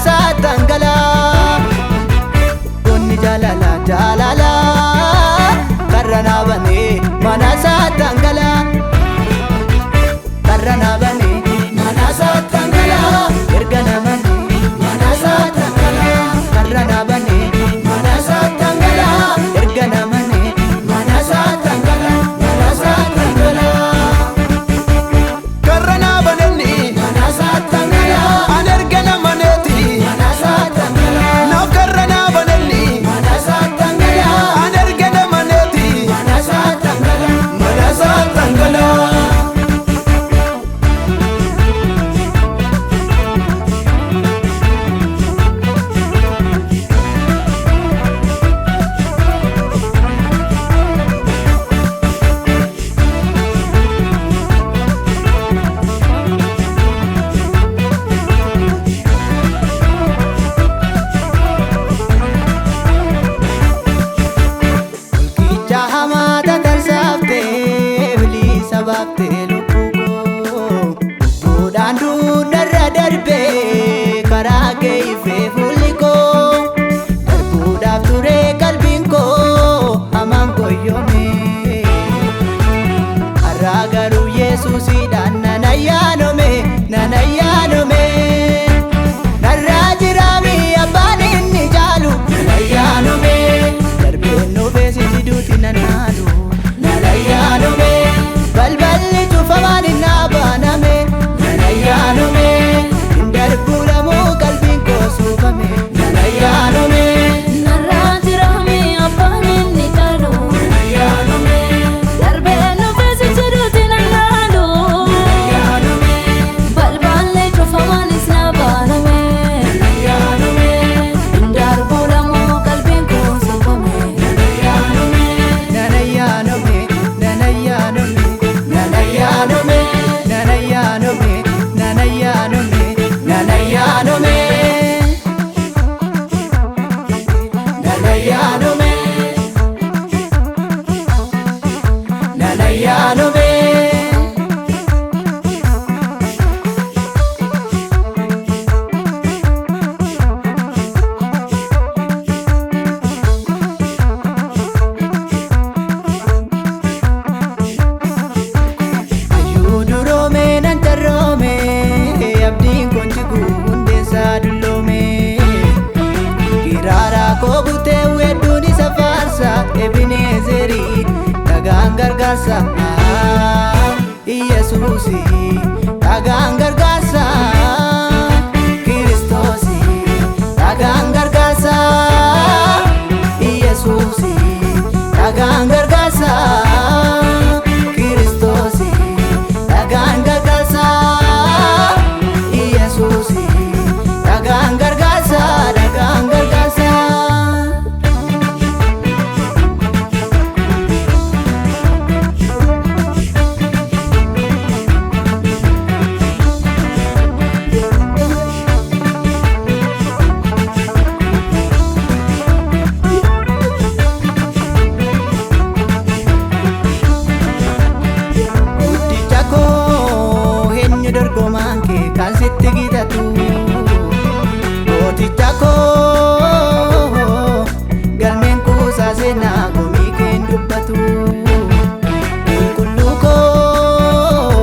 tangala Gonni jalala jalala Karana bane manasa tangala Karana bane manasa tangala Ergana bane manasa tangala Karana bane manasa tangala Ergana bane manasa tangala manasa tangala Karana bane manasa tangala Anergana maneti manasa tangala No karana bane manasa tangala Anergana maneti manasa tangala manasa tangala Sababte lukuko Budandu narra darbe Karage ife fuliko Darbudaf ture kalbinko Amam koyome Aragaru Yesusidan nanayanome Nanayanome Narra jirami abbanin nijalu Nanayanome Darbenu besiduti nanalu Nanayanome Balballi cufaman innabaname Nanayanome Indarburamu kalbin ko subame Nanayanome Narratirame abbanin nikalu Nanayanome Darbenu besiduti nanalu Nanayanome Balballi cufaman isnabaname Nanayanome Indarburamu kalbin ko subame Nanayanome Nanayanome Nanayanome Nanayanome Nanayanome Nanayanome Nanayanome Nanayanome Nanayanome Ayudurome nantarome abdiin konjigu hundeessa dullome Kirara kobute wedduun isa faarsa Ebenezeri dhagaan gargaarsa Iyesuusi dhagaan gargaarsa Kiristoosi dhagaan gargaarsa Iyesuusi dhagaan gargaarsa Kiristoosi dhagaan gargaarsa Iyesuusi dhagaan gargaarsa dhagaan gargaarsa Guddicha koo eenyu dorgomaan kee kan sitti gitatu Gooticha koo galmeen kuusaa seenaa komii keen dubbatu Qulqulluu koo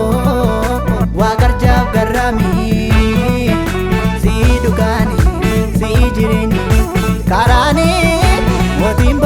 waaqarjaaf garraamii Sii dhugaanii sii jireenyi karaanii mootiin